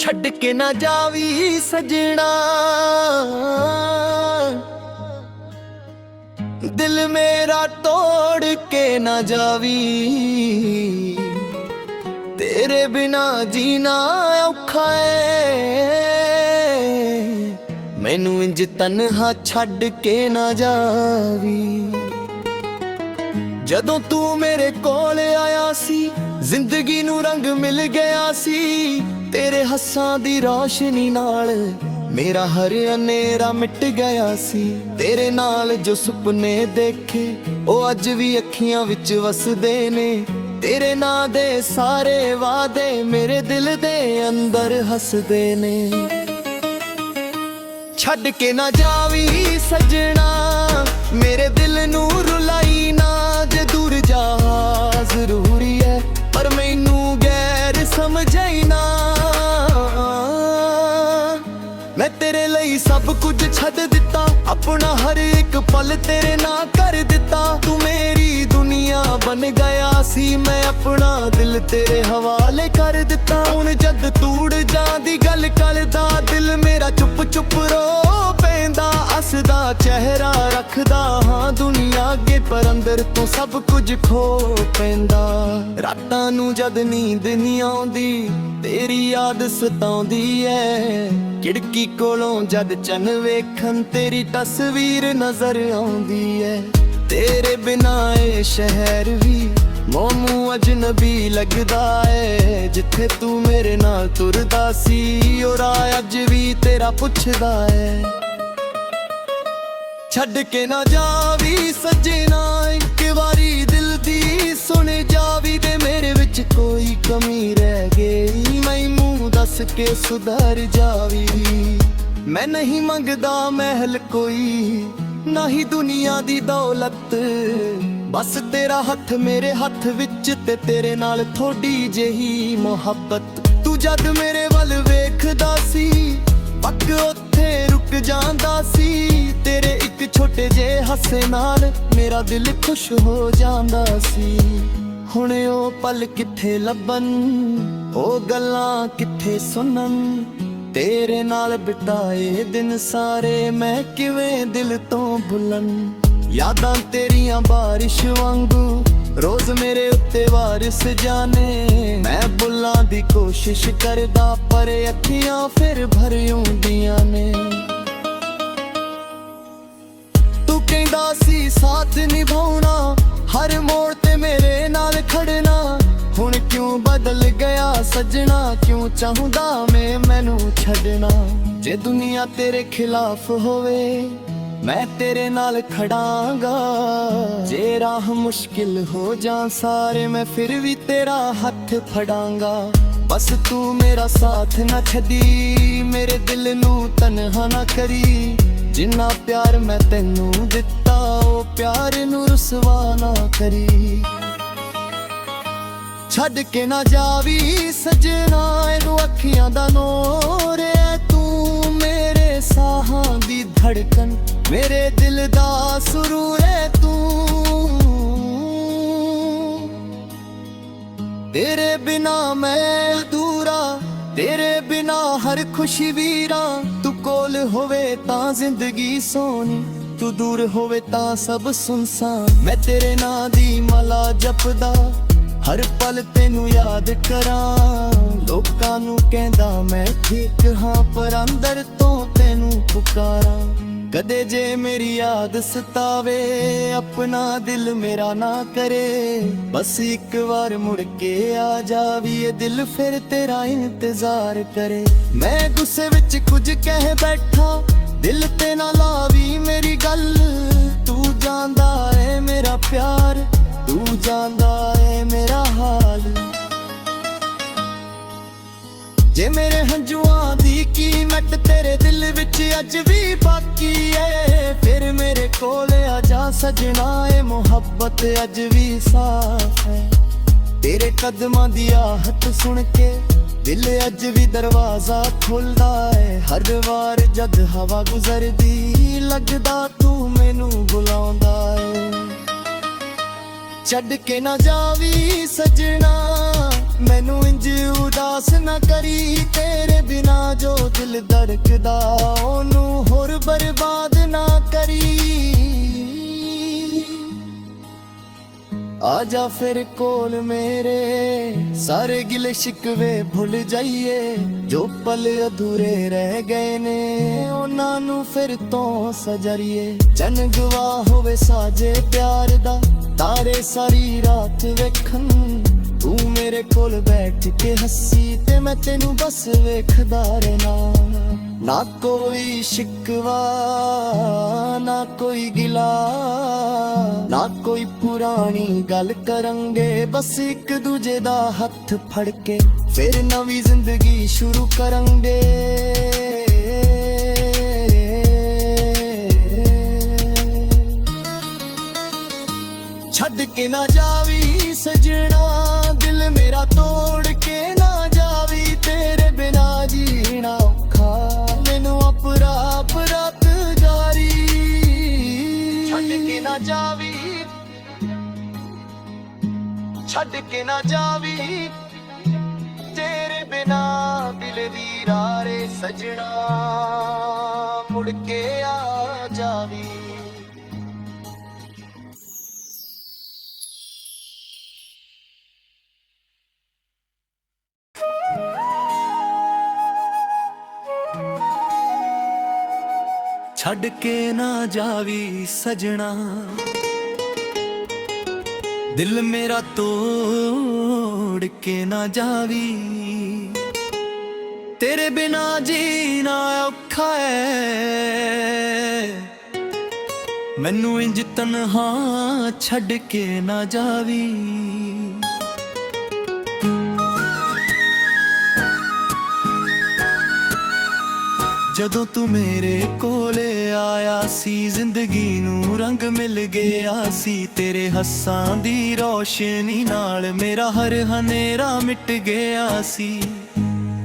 ਛੱਡ ਕੇ ਨਾ ਜਾਵੀ ਸਜਣਾ, ਦਿਲ ਮੇਰਾ ਤੋੜ ਕੇ ਨਾ ਜਾਵੀ। ਤੇਰੇ ਬਿਨਾ ਜੀਣਾ ਔਖਾ ਏ, ਮੈਨੂੰ ਇੰਜ ਤਨਹਾ ਛੱਡ ਕੇ ਨਾ ਜਾਵੀ। ਜਦੋਂ ਤੂੰ ਮੇਰੇ ਕੋਲ ਆਇਆ ਸੀ, ਜ਼ਿੰਦਗੀ ਨੂੰ ਰੰਗ ਮਿਲ ਗਿਆ ਸੀ। ਤੇਰੇ ਹੱਸਾਂ ਦੀ ਰੌਸ਼ਨੀ ਨਾਲ ਮੇਰਾ ਹਰ ਹਨੇਰਾ ਮਿਟ ਗਿਆ ਸੀ। ਤੇਰੇ ਨਾਲ ਜੋ ਸੁਪਨੇ ਦੇਖੇ ਉਹ ਅੱਜ ਵੀ ਅੱਖੀਆਂ ਵਿੱਚ ਵਸਦੇ ਨੇ। ਤੇਰੇ ਨਾਂ ਦੇ ਸਾਰੇ ਵਾਅਦੇ ਮੇਰੇ ਦਿਲ ਦੇ ਅੰਦਰ ਹੱਸਦੇ ਨੇ। ਛੱਡ ਕੇ ਨਾ ਜਾਵੀ ਸਜਣਾ, ਮੇਰੇ ਦਿਲ ਨੂੰ ਰੁਲਾਈ ਨਾ। ਜੇ ਦੂਰ ਜਾ ਜ਼ਰੂਰੀ ਹੈ, ਪਰ ਮੈਨੂੰ ਗੈਰ ਸਮਝਾਈ ਨਾ। ਮੈਂ ਤੇਰੇ ਲਈ ਸਭ ਕੁਝ ਛੱਡ ਦਿੱਤਾ, ਆਪਣਾ ਹਰ ਇੱਕ ਪਲ ਤੇਰੇ ਨਾਲ ਕਰ ਦਿੱਤਾ। ਤੂੰ ਮੇਰੀ ਦੁਨੀਆ ਬਣ ਗਿਆ ਸੀ, ਮੈਂ ਆਪਣਾ ਦਿਲ ਤੇਰੇ ਹਵਾਲੇ ਕਰ ਦਿੱਤਾ। ਹੁਣ ਜਦ ਤੂੜ ਜਾਂਦੀ ਗੱਲ ਕਰਦਾ, ਦਿਲ ਮੇਰਾ ਚੁੱਪ ਚੁੱਪ ਰੋ ਪੈਂਦਾ। ਹੱਸਦਾ ਚਿਹਰਾ ਰੱਖਦਾ ਹਾਂ ਦੁਨੀਆ ਅੱਗੇ, ਪਰ ਅੰਦਰ ਤੋਂ ਸਭ ਕੁਝ ਖੋ ਪੈਂਦਾ। ਰਾਤਾਂ ਨੂੰ ਜਦ ਨੀਂਦ ਨਹੀਂ ਆਉਂਦੀ, ਤੇਰੀ ਯਾਦ ਸਤਾਉਂਦੀ ਐ। ਖਿੜਕੀ ਕੋਲੋਂ ਜਦ ਚੰਨ ਵੇਖਣ, ਤੇਰੀ ਤਸਵੀਰ ਨਜ਼ਰ ਆਉਂਦੀ ਐ। ਤੇਰੇ ਬਿਨਾ ਇਹ ਸ਼ਹਿਰ ਵੀ ਮੈਨੂੰ ਅਜਨਬੀ ਲੱਗਦਾ ਏ। ਜਿੱਥੇ ਤੂੰ ਮੇਰੇ ਨਾਲ ਤੁਰਦਾ ਸੀ, ਉਹ ਰਾਹ ਅੱਜ ਵੀ ਤੇਰਾ ਪੁੱਛਦਾ ਏ। ਛੱਡ ਕੇ ਨਾ ਜਾਵੀ ਸਜਣਾ, ਇੱਕ ਵਾਰੀ ਦਿਲ ਦੀ ਸੁਣ ਜਾਵੀ। ਤੇ ਮੇਰੇ ਵਿੱਚ ਕੋਈ ਕਮੀ ਰਹਿ ਗਈ, ਮੈਨੂੰ ਦੱਸ ਕੇ ਸੁਧਰ ਜਾਵੀ। ਮੈਂ ਨਹੀਂ ਮੰਗਦਾ ਮਹਿਲ ਕੋਈ, ਨਾ ਹੀ ਦੁਨੀਆ ਦੀ ਦੌਲਤ। ਬਸ ਤੇਰਾ ਹੱਥ ਮੇਰੇ ਹੱਥ ਵਿੱਚ, ਤੇ ਤੇਰੇ ਨਾਲ ਥੋੜੀ ਜਿਹੀ ਮੁਹੱਬਤ। ਤੂੰ ਜਦ ਮੇਰੇ ਵੱਲ ਵੇਖਦਾ ਸੀ, ਪੱਗ ਉੱਥੇ ਰੁਕ ਜਾਂਦਾ ਸੀ। ਤੇਰੇ ਇੱਕ ਛੋਟੇ ਜਿਹੇ ਹਾਸੇ ਨਾਲ ਮੇਰਾ ਦਿਲ ਖੁਸ਼ ਹੋ ਜਾਂਦਾ ਸੀ। ਹੁਣ ਉਹ ਪਲ ਕਿੱਥੇ ਲੱਭਣ, ਉਹ ਗੱਲਾਂ ਕਿੱਥੇ ਸੁਣਨ। ਤੇਰੇ ਨਾਲ ਬਿਤਾਏ ਦਿਨ ਸਾਰੇ ਮੈਂ ਕਿਵੇਂ ਦਿਲ ਤੋਂ ਭੁੱਲਣ। ਯਾਦਾਂ ਤੇਰੀਆਂ ਬਾਰਿਸ਼ ਵਾਂਗੂ ਰੋਜ਼ ਮੇਰੇ ਉੱਤੇ ਵਾਰਿਸ ਜਾਣੇ। ਮੈਂ ਭੁੱਲਾਂ ਦੀ ਕੋਸ਼ਿਸ਼ ਕਰਦਾ, ਪਰ ਅੱਖੀਆਂ ਫਿਰ ਭਰ ਆਉਂਦੀਆਂ ਨੇ। ਤੂੰ ਕਹਿੰਦਾ ਸੀ ਸਾਥ ਨਿਭਾਉਣਾ, ਹਰ ਮੋੜ ਤੇ ਮੇਰੇ ਨਾਲ ਖੜਨਾ। ਹੁਣ ਕਿਉਂ ਬਦਲ ਗਿਆ ਸਜਣਾ, ਕਿਉਂ ਚਾਹੁੰਦਾ ਮੈਨੂੰ ਛੱਡਣਾ। ਜੇ ਦੁਨੀਆ ਤੇਰੇ ਖਿਲਾਫ ਹੋਵੇ, ਮੈਂ ਤੇਰੇ ਨਾਲ ਖੜਾਂਗਾ। ਜੇ ਰਾਹ ਮੁਸ਼ਕਿਲ ਹੋ ਜਾਂ ਸਾਰੇ, ਮੈਂ ਫਿਰ ਵੀ ਤੇਰਾ ਹੱਥ ਫੜਾਂਗਾ। ਬਸ ਤੂੰ ਮੇਰਾ ਸਾਥ ਨਾ ਛੱਡੀ, ਮੇਰੇ ਦਿਲ ਨੂੰ ਤਨਹਾ ਨਾ ਕਰੀ। ਜਿੰਨਾ ਪਿਆਰ ਮੈਂ ਤੈਨੂੰ ਦਿੱਤਾ, ਉਹ ਪਿਆਰ ਨੂੰ ਰੁਸਵਾ ਨਾ ਕਰੀ। ਛੱਡ ਕੇ ਨਾ ਜਾਵੀ ਸਜਣਾ, ਇਹਨੂੰ ਅੱਖੀਆਂ ਦਾ ਨੂਰ ਐ ਤੂੰ। ਮੇਰੇ ਸਾਹਾਂ ਦੀ ਧੜਕਨ, ਮੇਰੇ ਦਿਲ ਦਾ ਸਰੂਰ ਐ ਤੂੰ। ਤੇਰੇ ਬਿਨਾ ਮੈਂ ਅਧੂਰਾ, ਤੇਰੇ ਬਿਨਾ ਹਰ ਖੁਸ਼ੀ ਵੀਰਾ। ਤੂੰ ਕੋਲ ਹੋਵੇ ਤਾਂ ਜ਼ਿੰਦਗੀ ਸੋਹਣੀ, ਤੂੰ ਦੂਰ ਹੋਵੇ ਤਾਂ ਸਭ ਸੁਨਸਾਨ। ਮੈਂ ਤੇਰੇ ਨਾਂ ਦੀ ਮਾਲਾ ਜਪਦਾ, ਹਰ ਪਲ ਤੈਨੂੰ ਯਾਦ ਕਰਾਂ। ਲੋਕਾਂ ਨੂੰ ਕਹਿੰਦਾ ਮੈਂ ਠੀਕ ਹਾਂ, ਪਰ ਅੰਦਰ ਤੋਂ ਤੈਨੂੰ ਪੁਕਾਰਾਂ। ਕਦੇ ਜੇ ਮੇਰੀ ਯਾਦ ਸਤਾਵੇ, ਆਪਣਾ ਦਿਲ ਮੇਰਾ ਨਾ ਕਰੇ। ਬਸ ਇੱਕ ਵਾਰ ਮੁੜ ਕੇ ਆ ਜਾਵੀ, ਇਹ ਦਿਲ ਫਿਰ ਤੇਰਾ ਇੰਤਜ਼ਾਰ ਕਰੇ। ਮੈਂ ਗੁੱਸੇ ਵਿੱਚ ਕੁਝ ਕਹਿ ਬੈਠਾ, ਦਿਲ ਤੇ ਨਾ ਲਾਵੀ ਮੇਰੀ ਗੱਲ। ਤੂੰ ਜਾਣਦਾ ਏ ਮੇਰਾ ਪਿਆਰ, ਤੂੰ ਜਾਣਦਾ ਏ ਮੇਰਾ ਹਾਲ। ਜੇ ਮੇਰੇ ਹੰਝੂਆਂ ਦੀ ਕੀਮਤ ਤੇਰੇ ਦਿਲ ਵਿੱਚ ਅੱਜ ਵੀ ਬਾਕੀ ਏ, ਫਿਰ ਮੇਰੇ ਕੋਲ ਆ ਜਾ ਸਜਣਾ। ਏ ਮੁਹੱਬਤ ਅੱਜ ਵੀ ਸਾਫ਼ ਹੈ, ਤੇਰੇ ਕਦਮਾਂ ਦੀ ਆਹਟ ਸੁਣ ਕੇ ਦਿਲ ਅੱਜ ਵੀ ਦਰਵਾਜ਼ਾ ਖੁੱਲਦਾ ਏ। ਹਰ ਵਾਰ ਜਦ ਹਵਾ ਗੁਜ਼ਰਦੀ, ਲੱਗਦਾ ਤੂੰ ਮੈਨੂੰ ਬੁਲਾਉਂਦਾ ਏ। ਛੱਡ ਕੇ ਨਾ ਜਾਵੀ ਸਜਣਾ, ਮੈਨੂੰ ਇੰਜ ਉਦਾਸ ਨਾ ਕਰੀ, ਤੇਰੇ ਬਿਨਾ ਜੋ ਦਿਲ ਧੜਕਦਾ ਉਹਨੂੰ ਹੋਰ ਬਰਬਾਦ ਨਾ ਕਰੀ। ਆਜਾ ਫਿਰ ਕੋਲ ਮੇਰੇ, ਸਾਰੇ ਗਿਲੇ ਸ਼ਿਕਵੇ ਭੁੱਲ ਜਾਈਏ, ਜੋ ਪਲ ਅਧੂਰੇ ਰਹਿ ਗਏ ਨੇ ਉਹਨਾਂ ਨੂੰ ਫਿਰ ਤੋਂ ਸਜਰੀਏ। ਚੰਨ ਗਵਾ ਹੋਵੇ ਸਾਜੇ ਪਿਆਰ ਦਾ, ਤਾਰੇ ਸਾਰੀ ਰਾਤ ਵੇਖਣ, ਤੂੰ ਮੇਰੇ ਕੋਲ ਬੈਠ ਕੇ ਹੱਸੀ ਤੇ ਮੈਂ ਤੈਨੂੰ ਬਸ ਵੇਖਦਾ ਰਹਿਣਾ। ਨਾ ਕੋਈ ਸ਼ਿਕਵਾ ਨਾ ਕੋਈ ਗਿਲਾ, ਨਾ ਕੋਈ ਪੁਰਾਣੀ ਗੱਲ ਕਰਾਂਗੇ, ਬਸ ਇੱਕ ਦੂਜੇ ਦਾ ਹੱਥ ਫੜ ਕੇ ਫਿਰ ਨਵੀਂ ਜ਼ਿੰਦਗੀ ਸ਼ੁਰੂ ਕਰਾਂਗੇ। ਛੱਡ ਕੇ ਨਾ ਜਾਵੀ ਸਜਣਾ, ਦਿਲ ਮੇਰਾ ਤੋੜ ਕੇ ਨਾ ਜਾਵੀ, ਤੇਰੇ ਬਿਨਾ ਜੀਣਾ ਔਖਾ ਮੈਨੂੰ ਅਪਰਾਪ ਰਾਤ ਜਾਰੀ। ਛੱਡ ਕੇ ਨਾ ਜਾਵੀ, ਛੱਡ ਕੇ ਨਾ ਜਾਵੀ, ਤੇਰੇ ਬਿਨਾ ਦਿਲ ਦੀ ਰਾਰੇ ਸਜਣਾ, ਮੁੜ ਕੇ ਆ ਜਾਵੀ। ਛੱਡ ਕੇ ਨਾ ਜਾਵੀ ਸਜਣਾ, ਦਿਲ ਮੇਰਾ ਤੋੜ ਕੇ ਨਾ ਜਾਵੀ, ਤੇਰੇ ਬਿਨਾ ਜੀਣਾ ਔਖਾ ਹੈ ਮੈਨੂੰ ਇੰਜ ਤਨਹਾ ਛੱਡ ਕੇ ਨਾ ਜਾਵੀ। ਜਦੋਂ ਤੂੰ ਮੇਰੇ ਕੋਲੇ ਆਇਆ ਸੀ, ਜ਼ਿੰਦਗੀ ਨੂੰ ਰੰਗ ਮਿਲ ਗਿਆ ਸੀ, ਤੇਰੇ ਹੱਸਾਂ ਦੀ ਰੋਸ਼ਨੀ ਨਾਲ ਮੇਰਾ ਹਰ ਹਨੇਰਾ ਮਿਟ ਗਿਆ ਸੀ।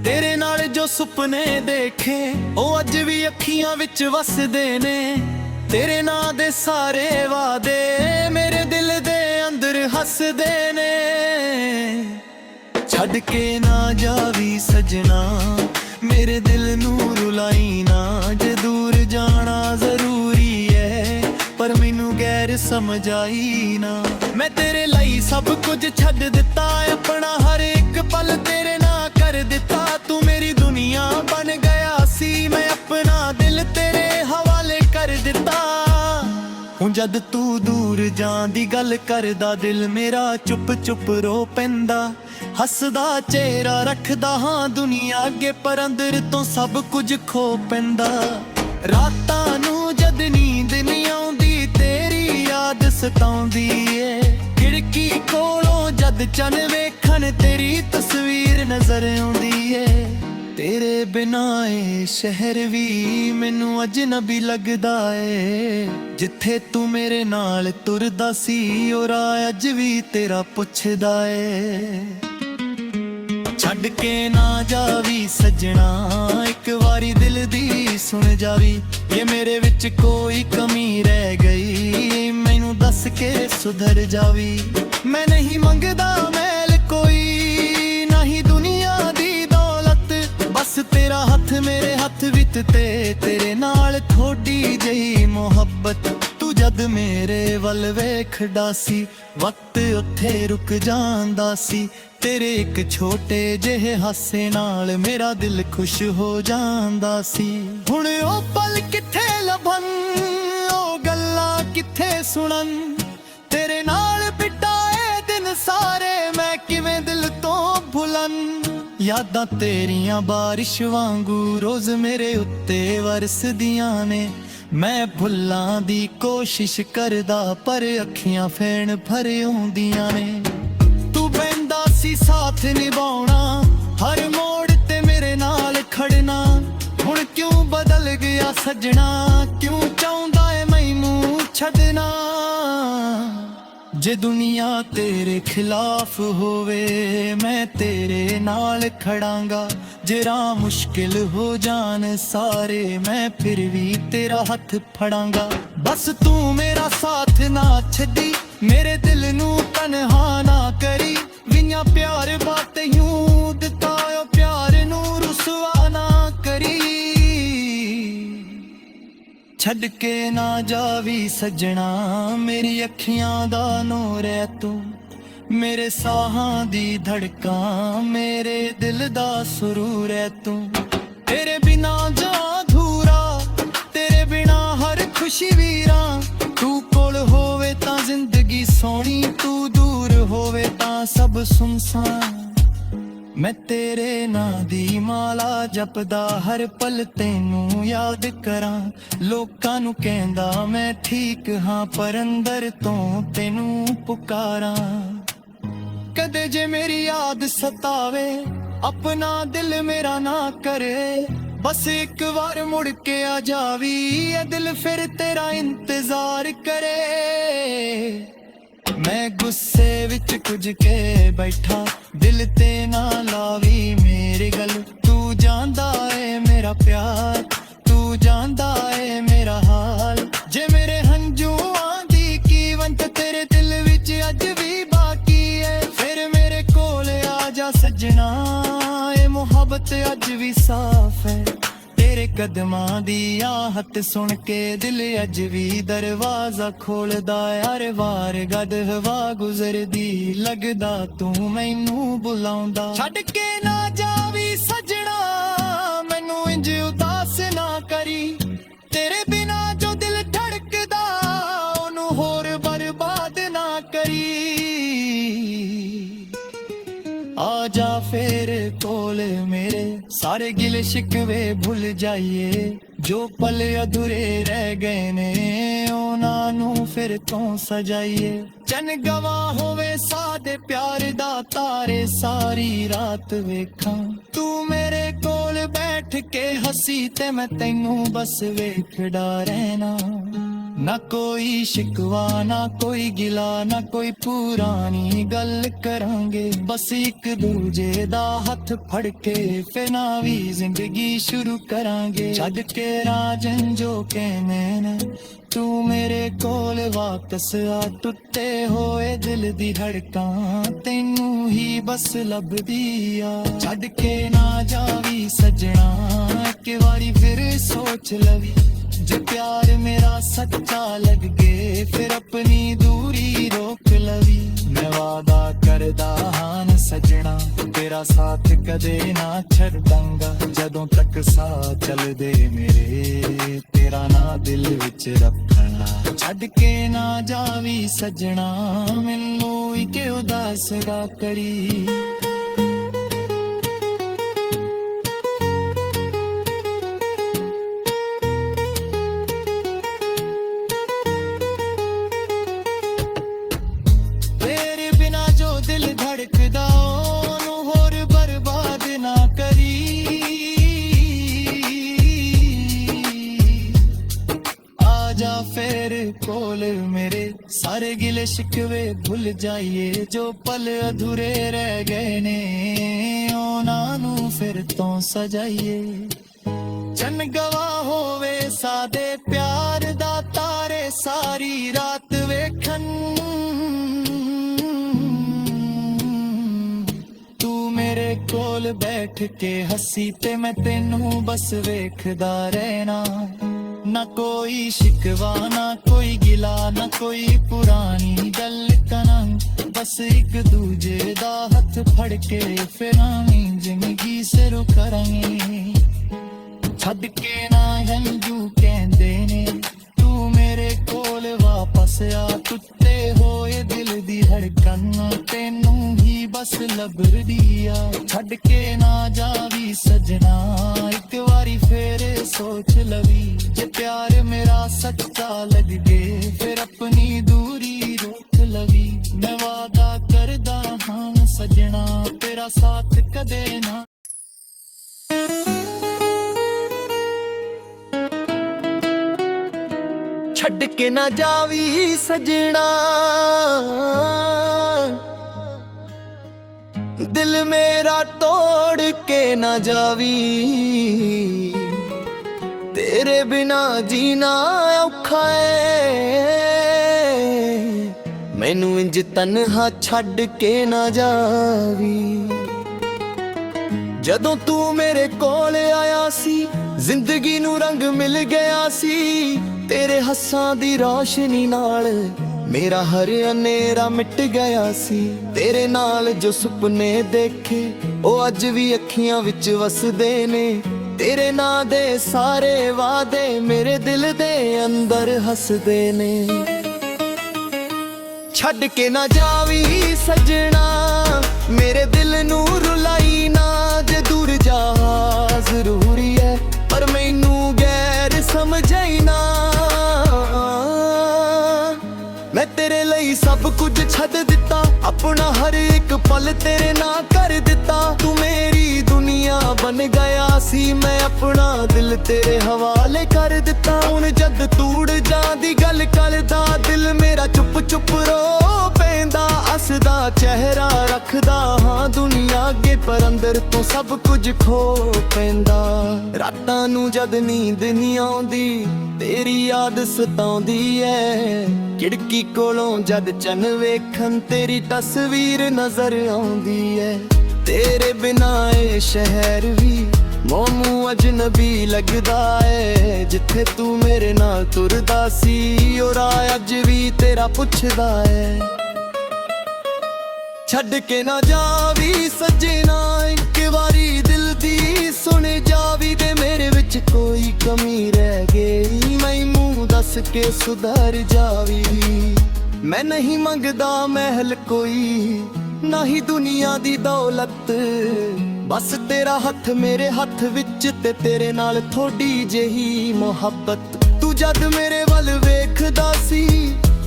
ਤੇਰੇ ਨਾਲ ਜੋ ਸੁਪਨੇ ਦੇਖੇ ਉਹ ਅੱਜ ਵੀ ਅੱਖੀਆਂ ਵਿੱਚ ਵਸਦੇ ਨੇ, ਤੇਰੇ ਨਾਂ ਦੇ ਸਾਰੇ ਵਾਅਦੇ ਮੇਰੇ ਦਿਲ ਦੇ ਅੰਦਰ ਹੱਸਦੇ ਨੇ। ਛੱਡ ਕੇ ਨਾ ਜਾਵੀ ਸਜਣਾ, ਮੇਰੇ ਦਿਲ ਨੂੰ ਰੁਲਾਈ ਨਾ, ਜੇ ਦੂਰ ਜਾਣਾ ਜ਼ਰੂਰੀ ਹੈ ਪਰ ਮੈਨੂੰ ਗੈਰ ਸਮਝ ਆਈ ਨਾ। ਮੈਂ ਤੇਰੇ ਲਈ ਸਭ ਕੁਝ ਛੱਡ ਦਿੱਤਾ, ਆਪਣਾ ਹਰ ਇੱਕ ਪਲ ਤੇਰੇ ਨਾਲ ਕਰ ਦਿੱਤਾ, ਤੂੰ ਮੇਰੀ ਦੁਨੀਆ ਬਣ ਗਿਆ ਸੀ, ਮੈਂ ਆਪਣਾ ਦਿਲ ਤੇਰੇ ਹਵਾਲੇ ਕਰ ਦਿੱਤਾ। ਹੁਣ ਜਦ ਤੂੰ ਦੂਰ ਜਾਣ ਦੀ ਗੱਲ ਕਰਦਾ, ਦਿਲ ਮੇਰਾ ਚੁੱਪ ਚੁੱਪ ਰੋ ਪੈਂਦਾ, ਹੱਸਦਾ ਚਿਹਰਾ ਰੱਖਦਾ ਹਾਂ ਦੁਨੀਆ ਅੱਗੇ, ਪਰ ਅੰਦਰ ਤੋਂ ਸਭ ਕੁਝ ਖੋ ਪੈਂਦਾ। ਰਾਤਾਂ ਨੂੰ ਜਦ ਨੀਂਦ ਨਹੀਂ ਆਉਂਦੀ, ਤੇਰੀ ਯਾਦ ਸਤਾਉਂਦੀ ਏ, ਖਿੜਕੀ ਕੋਲੋਂ ਜਦ ਚੰਨ ਵੇਖਣ ਤੇਰੀ ਤਸਵੀਰ ਨਜ਼ਰ ਆਉਂਦੀ ਏ। ਤੇਰੇ ਬਿਨਾ ਏ ਸ਼ਹਿਰ ਵੀ ਮੈਨੂੰ ਅਜਨਬੀ ਲੱਗਦਾ ਏ, ਜਿੱਥੇ ਤੂੰ ਮੇਰੇ ਨਾਲ ਤੁਰਦਾ ਸੀ ਉਹ ਰਾਹ ਅੱਜ ਵੀ ਤੇਰਾ ਪੁੱਛਦਾ ਏ। ਛੱਡ ਕੇ ਨਾ ਜਾਵੀ ਸਜਣਾ, ਇੱਕ ਵਾਰੀ ਦਿਲ ਦੀ ਸੁਣ ਜਾਵੀ, ਇਹ ਮੇਰੇ ਵਿੱਚ ਕੋਈ ਕਮੀ ਰਹਿ ਗਈ ਮੈਨੂੰ ਦੱਸ ਕੇ ਸੁਧਰ ਜਾਵੀ। ਮੈਂ ਨਹੀਂ ਮੰਗਦਾ ਮੈਲ ਕੋਈ, ਨਾ ਹੀ ਦੁਨੀਆ ਦੀ ਦੌਲਤ, ਬਸ ਤੇਰਾ ਹੱਥ ਮੇਰੇ ਹੱਥ ਵਿੱਚ ਤੇ ਤੇਰੇ ਨਾਲ ਥੋੜੀ ਜਿਹੀ ਮੁਹੱਬਤ। ਤੂੰ ਜਦ ਮੇਰੇ ਵੱਲ ਵੇਖਦਾ ਸੀ ਵਕਤ ਉੱਥੇ ਰੁਕ ਜਾਂਦਾ ਸੀ, ਤੇਰੇ ਇੱਕ ਛੋਟੇ ਜਿਹੇ ਹਾਸੇ ਨਾਲ ਮੇਰਾ ਦਿਲ ਖੁਸ਼ ਹੋ ਜਾਂਦਾ ਸੀ। ਹੁਣ ਉਹ ਪਲ ਕਿੱਥੇ ਲੱਭਣ, ਉਹ ਗੱਲਾਂ ਕਿੱਥੇ ਸੁਣਨ, ਤੇਰੇ ਨਾਲ ਬਿਤਾਏ ਦਿਨ ਸਾਰੇ ਮੈਂ ਕਿਵੇਂ ਦਿਲ ਤੋਂ ਭੁੱਲਣ। ਯਾਦਾਂ ਤੇਰੀਆਂ ਬਾਰਿਸ਼ ਵਾਂਗੂ ਰੋਜ਼ ਮੇਰੇ ਉੱਤੇ ਵਰਸਦੀਆਂ ਨੇ, ਮੈਂ ਭੁੱਲਾਂ ਦੀ ਕੋਸ਼ਿਸ਼ ਕਰਦਾ ਪਰ ਅੱਖੀਆਂ ਫੇਣ ਭਰ ਆਉਂਦੀਆਂ ਨੇ। ਤੂੰ ਬੈਂਦਾ ਸੀ ਸਾਥ ਨਿਭਾਉਣਾ, ਹਰ ਮੋੜ ਤੇ ਮੇਰੇ ਨਾਲ ਖੜਨਾ, ਹੁਣ ਕਿਉਂ ਬਦਲ ਗਿਆ ਸੱਜਣਾ, ਕਿਉਂ ਚਾਹੁੰਦਾ ਏ ਮੈਨੂੰ ਛੱਡਣਾ। ਜੇ ਦੁਨੀਆ ਤੇਰੇ ਖਿਲਾਫ ਹੋਵੇ ਮੈਂ ਤੇਰੇ ਨਾਲ ਖੜਾਂਗਾ, ਜੇ ਰਾਹ ਮੁਸ਼ਕਿਲ ਹੋ ਜਾਣ ਸਾਰੇ ਮੈਂ ਫਿਰ ਵੀ ਤੇਰਾ ਹੱਥ ਫੜਾਂਗਾ। ਬਸ ਤੂੰ ਮੇਰਾ ਸਾਥ ਨਾ ਛੱਡੀ, ਮੇਰੇ ਦਿਲ ਨੂੰ ਤਨਹਾ ਨਾ ਕਰੀ, ਵਿਆਂ ਪਿਆਰ ਬਾਤ ਛੱਡ ਕੇ ਨਾ ਜਾਵੀ ਸੱਜਣਾ, ਮੇਰੀ ਅੱਖੀਆਂ ਦਾ ਨੂਰ ਐ ਤੂੰ, ਮੇਰੇ ਸਾਹਾਂ ਦੀ ਧੜਕਾਂ, ਮੇਰੇ ਦਿਲ ਦਾ ਸਰੂਰ ਐ ਤੂੰ। ਤੇਰੇ ਬਿਨਾ ਜੋ ਅਧੂਰਾ, ਤੇਰੇ ਬਿਨਾ ਹਰ ਖੁਸ਼ੀ ਵੀਰਾਂ। ਤੂੰ ਕੋਲ ਹੋਵੇ ਤਾਂ ਜ਼ਿੰਦਗੀ ਸੋਹਣੀ, ਤੂੰ ਦੂਰ ਹੋਵੇ ਤਾਂ ਸਭ ਸੁਨਸਾਨ। ਮੈਂ ਤੇਰੇ ਨਾਂ ਦੀ ਮਾਲਾ ਜਪਦਾ ਹਰ ਪਲ ਤੈਨੂੰ ਯਾਦ ਕਰਾਂ। ਲੋਕਾਂ ਨੂੰ ਕਹਿੰਦਾ ਮੈਂ ਠੀਕ ਹਾਂ, ਪਰ ਅੰਦਰ ਤੋਂ ਤੈਨੂੰ ਪੁਕਾਰਾਂ। ਕਦੇ ਜੇ ਮੇਰੀ ਯਾਦ ਸਤਾਵੇ, ਆਪਣਾ ਦਿਲ ਮੇਰਾ ਨਾ ਕਰੇ, ਬਸ ਇੱਕ ਵਾਰ ਮੁੜ ਕੇ ਆ ਜਾਵੀ, ਇਹ ਦਿਲ ਫਿਰ ਤੇਰਾ ਇੰਤਜ਼ਾਰ ਕਰੇ। ਮੈਂ ਗੁੱਸੇ ਵਿੱਚ ਕੁਝ ਕੇ ਬੈਠਾ, ਦਿਲ ਤੇ ਨਾ ਲਾਵੀ ਮੇਰੀ ਗੱਲ। ਤੂੰ ਜਾਣਦਾ ਏ ਮੇਰਾ ਪਿਆਰ, ਤੂੰ ਜਾਣਦਾ ਏ ਮੇਰਾ ਹਾਲ। ਜੇ ਮੇਰੇ ਹੰਝੂਆਂ ਦੀ ਕੀਮਤ ਤੇਰੇ ਦਿਲ ਵਿੱਚ ਅੱਜ ਵੀ ਬਾਕੀ ਏ, ਫਿਰ ਮੇਰੇ ਕੋਲ ਆ ਜਾ ਸੱਜਣਾ, ਇਹ ਮੁਹੱਬਤ ਅੱਜ ਵੀ ਸਾਫ਼ ਹੈ। ਤੇਰੇ ਕਦਮਾਂ ਦੀ ਆਹਟ ਸੁਣ ਕੇ ਦਿਲ ਅੱਜ ਵੀ ਦਰਵਾਜ਼ਾ ਖੋਲਦਾ। ਹਰ ਵਾਰ ਗਦ ਹਵਾ ਗੁਜ਼ਰਦੀ, ਲੱਗਦਾ ਤੂੰ ਮੈਨੂੰ ਬੁਲਾਉਂਦਾ। ਛੱਡ ਕੇ ਨਾ ਜਾਵੀ ਸੱਜਣਾ, ਮੈਨੂੰ ਇੰਜ ਉਦਾਸ ਨਾ ਕਰੀ। ਤੇਰੇ ਬਿਨਾ ਜੋ ਦਿਲ ਧੜਕਦਾ, ਉਹਨੂੰ ਹੋਰ ਬਰਬਾਦ ਨਾ ਕਰੀ। ਆ ਜਾ ਫੇਰ ਕੋਲ ਮੇਰੇ, ਸਾਰੇ ਗਿਲੇ ਸ਼ਿਕਵੇ ਭੁੱਲ ਜਾਈਏ। ਜੋ ਪਲ ਅਧੂਰੇ ਰਹਿ ਗਏ ਨੇ, ਉਹਨਾਂ ਨੂੰ ਫਿਰ ਤੋਂ ਸਜਾਈਏ। ਚੰਨ ਗਵਾ ਹੋਵੇ ਸਾਦੇ ਪਿਆਰ ਦਾ, ਤਾਰੇ ਸਾਰੀ ਰਾਤ ਵੇਖਾਂ। ਤੂੰ ਮੇਰੇ ਕੋਲ ਬੈਠ ਕੇ ਹੱਸੀ, ਤੇ ਮੈਂ ਤੈਨੂੰ ਬਸ ਵੇਖਦਾ ਰਹਿਣਾ। ਨਾ ਕੋਈ ਸ਼ਿਕਵਾ, ਨਾ ਕੋਈ ਗਿਲਾ, ਨਾ ਕੋਈ ਪੁਰਾਣੀ ਗੱਲ ਕਰਾਂਗੇ। ਬਸ ਇੱਕ ਦੂਜੇ ਦਾ ਹੱਥ ਫੜ ਕੇ ਫਿਰ ਨਵੀਂ ਜ਼ਿੰਦਗੀ ਸ਼ੁਰੂ ਕਰਾਂਗੇ। ਛੱਡ ਕੇ ਰਾਜਨ ਜੋ ਕਹਿੰਦੇ ਨੇ, ਤੂੰ ਮੇਰੇ ਕੋਲ ਵਾਪਸ ਆ। ਟੁੱਟੇ ਹੋਏ ਦਿਲ ਦੀ ਧੜਕਾਂ, ਤੈਨੂੰ ਹੀ ਬਸ ਲੱਭਦੀ ਆ। ਛੱਡ ਕੇ ਨਾ ਜਾਵੀ ਸੱਜਣਾ, ਇੱਕ ਵਾਰੀ ਫਿਰ ਸੋਚ ਲਵੀ। ਜੇ ਪਿਆਰ ਮੇਰਾ ਸੱਚਾ ਲੱਗ ਗੇ, ਫਿਰ ਆਪਣੀ ਦੂਰੀ ਰੋਕ ਲਵੀ। ਮੈਂ ਵਾਦਾ ਕਰਦਾ ਹਾਂ ਸੱਜਣਾ, ਤੇਰਾ ਸਾਥ ਕਦੇ ਨਾ ਛੱਡਾਂਗਾ। ਜਦੋਂ ਤੱਕ ਸਾਹ ਚੱਲਦੇ ਮੇਰੇ, ਤੇਰਾ ਨਾਂ ਦਿਲ ਵਿੱਚ ਰੱਖਣਾ। ਛੱਡ ਕੇ ਨਾ ਜਾਵੀ ਸੱਜਣਾ, ਮੈਨੂੰ ਇੱਕ ਉਦਾਸ ਨਾ ਕਰੀ। ਧੜਕਦਾ, ਉਹਨੂੰ ਹੋਰ ਬਰਬਾਦ ਨਾ ਕਰੀ। ਆ ਜਾ ਫੇਰ ਕੋਲ ਮੇਰੇ, ਸਾਰੇ ਗਿਲੇ ਸ਼ਿਕਵੇ ਭੁੱਲ ਜਾਈਏ। ਜੋ ਪਲ ਅਧੂਰੇ ਰਹਿ ਗਏ ਨੇ, ਉਹਨਾਂ ਨੂੰ ਫਿਰ ਤੋਂ ਸਜਾਈਏ। ਚੰਨ ਗਵਾ ਹੋਵੇ ਸਾਦੇ ਪਿਆਰ ਦਾ, ਤਾਰੇ ਸਾਰੀ ਰਾਤ ਵੇਖਣ। ਮੇਰੇ ਕੋਲ ਬੈਠ ਕੇ ਹੱਸੀ, ਤੇ ਮੈਂ ਤੈਨੂੰ ਬਸ ਵੇਖਦਾ ਰਹਿਣਾ। ਨਾ ਕੋਈ ਸ਼ਿਕਵਾ, ਨਾ ਕੋਈ ਗਿਲਾ, ਨਾ ਕੋਈ ਪੁਰਾਣੀ ਗੱਲ ਕਰਾਂ। ਬਸ ਇੱਕ ਦੂਜੇ ਦਾ ਹੱਥ ਫੜ ਕੇ ਫਿਰ ਨਵੀਂ ਜ਼ਿੰਦਗੀ ਸ਼ੁਰੂ ਕਰਾਂਗੇ। ਛੱਡ ਕੇ ਨਾ ਹੰਝੂ ਕਹਿੰਦੇ ਨੇ, ਤੂੰ ਮੇਰੇ ਕੋਲ ਵਾਪਸ ਆ। ਟੁੱਟੇ ਹੋਏ ਦਿਲ ਦੀ ਧੜਕਣ, ਤੈਨੂੰ ਹੀ ਬਸ ਲੱਭਦੀ ਆ। ਛੱਡ ਕੇ ਨਾ ਜਾਵੀ ਸੱਜਣਾ, ਇੱਕ ਵਾਰੀ ਫੇਰ ਸੋਚ ਲਵੀ। ਜੇ ਪਿਆਰ ਮੇਰਾ ਸੱਚਾ ਲੱਗ ਗੇ, ਫਿਰ ਆਪਣੀ ਦੂਰੀ ਰੋਕ ਲਵੀ। ਮੈਂ ਵਾਦਾ ਕਰਦਾ ਹਾਂ ਸੱਜਣਾ, ਤੇਰਾ ਸਾਥ ਕਦੇ ਨਾ। ਛੱਡ ਕੇ ਨਾ ਜਾਵੀ ਸੱਜਣਾ, ਦਿਲ ਮੇਰਾ ਤੋੜ ਕੇ ਨਾ ਜਾਵੀ। ਤੇਰੇ ਬਿਨਾ ਜੀਣਾ ਔਖਾ ਏ, ਮੈਨੂੰ ਇੰਜ ਤਨਹਾ ਛੱਡ ਕੇ ਨਾ ਜਾਵੀ। ਜਦੋਂ ਤੂੰ ਮੇਰੇ ਕੋਲ ਆਇਆ ਸੀ, ਜ਼ਿੰਦਗੀ ਨੂੰ ਰੰਗ ਮਿਲ ਗਿਆ ਸੀ। ਤੇਰੇ ਹੱਸਾਂ ਦੀ ਰੌਸ਼ਨੀ ਨਾਲ ਮੇਰਾ ਹਰ ਹਨੇਰਾ ਮਿਟ ਗਿਆ ਸੀ। ਤੇਰੇ ਨਾਲ ਜੋ ਸੁਪਨੇ ਦੇਖੇ ਉਹ ਅੱਜ ਵੀ ਅੱਖੀਆਂ ਵਿੱਚ ਵਸਦੇ ਨੇ। ਤੇਰੇ ਨਾਂ ਦੇ ਸਾਰੇ ਵਾਅਦੇ ਮੇਰੇ ਦਿਲ ਦੇ ਅੰਦਰ ਹੱਸਦੇ ਨੇ। ਛੱਡ ਕੇ ਨਾ ਜਾਵੀਂ ਸੱਜਣਾ ਮੇਰੇ ਦਿਲ ਨੂੰ ਰੁਲਾਈ ਨਾ। ਜੇ ਦੂਰ ਜਾ ਜ਼ਰੂਰੀ ਹੈ ਪਰ ਮੈਨੂੰ ਗੈਰ ਸਮਝ ਆਈ ਨਾ। ਮੈਂ ਤੇਰੇ ਲਈ ਸਭ ਕੁਝ ਛੱਡ ਦਿੱਤਾ, ਆਪਣਾ ਹਰ ਇੱਕ ਪਲ ਤੇਰੇ ਨਾਲ ਕਰ ਦਿੱਤਾ। ਤੂੰ ਮੇਰੀ ਦੁਨੀਆ ਬਣ ਗਿਆ ਸੀ, ਮੈਂ ਆਪਣਾ ਦਿਲ ਤੇਰੇ ਹਵਾਲੇ ਕਰ ਦਿੱਤਾ। ਹੁਣ ਜਦ ਤੂੜ ਜਾਂਦੀ ਗੱਲ ਕਰਦਾ ਦਿਲ ਮੇਰਾ ਚੁੱਪ ਚੁੱਪ ਰੋ ਪੈਂਦਾ। ਹੱਸਦਾ ਚਿਹਰਾ ਰੱਖਦਾ ਹਾਂ ਦੁਨੀਆ ਅੱਗੇ ਪਰ ਅੰਦਰ ਤੋਂ ਸਭ ਕੁਝ ਖੋ ਪੈਂਦਾ। ਰਾਤਾਂ ਨੂੰ ਜਦ ਨੀਂਦ ਨਹੀਂ ਆਉਂਦੀ ਤੇਰੀ ਯਾਦ ਸਤਾਉਂਦੀ ਐ। ਖਿੜਕੀ ਕੋਲੋਂ ਜਦ ਚੰਨ ਵੇਖਣ ਤੇਰੀ ਤਸਵੀਰ ਨਜ਼ਰ ਆਉਂਦੀ ਐ। ਤੇਰੇ ਬਿਨਾਂ ਇਹ ਸ਼ਹਿਰ ਵੀ ਮੈਨੂੰ ਅਜਨਬੀ ਲੱਗਦਾ ਏ। ਜਿੱਥੇ ਤੂੰ ਮੇਰੇ ਨਾਲ ਤੁਰਦਾ ਸੀ ਉਹ ਰਾਹ ਅੱਜ ਵੀ ਤੇਰਾ ਪੁੱਛਦਾ ਏ। ਛੱਡ ਕੇ ਨਾ ਜਾਵੀਂ ਸੱਜਣਾ ਇੱਕ ਵਾਰੀ ਦਿਲ ਦੀ ਸੁਣ ਜਾਵੀਂ। ਤੇ ਮੇਰੇ ਵਿੱਚ ਕੋਈ ਕਮੀ ਰਹਿ ਗਈ ਮੈਨੂੰ ਦੱਸ ਕੇ ਸੁਧਰ ਜਾਵੀਂ। ਮੈਂ ਨਹੀਂ ਮੰਗਦਾ ਮਹਿਲ ਕੋਈ ਨਾ ਹੀ ਦੁਨੀਆ ਦੀ ਦੌਲਤ, ਬਸ ਤੇਰਾ ਹੱਥ ਮੇਰੇ ਹੱਥ ਵਿੱਚ ਤੇ ਤੇਰੇ ਨਾਲ ਥੋੜੀ ਜਿਹੀ ਮੁਹੱਬਤ। ਤੂੰ ਜਦ ਮੇਰੇ ਵੱਲ ਵੇਖਦਾ ਸੀ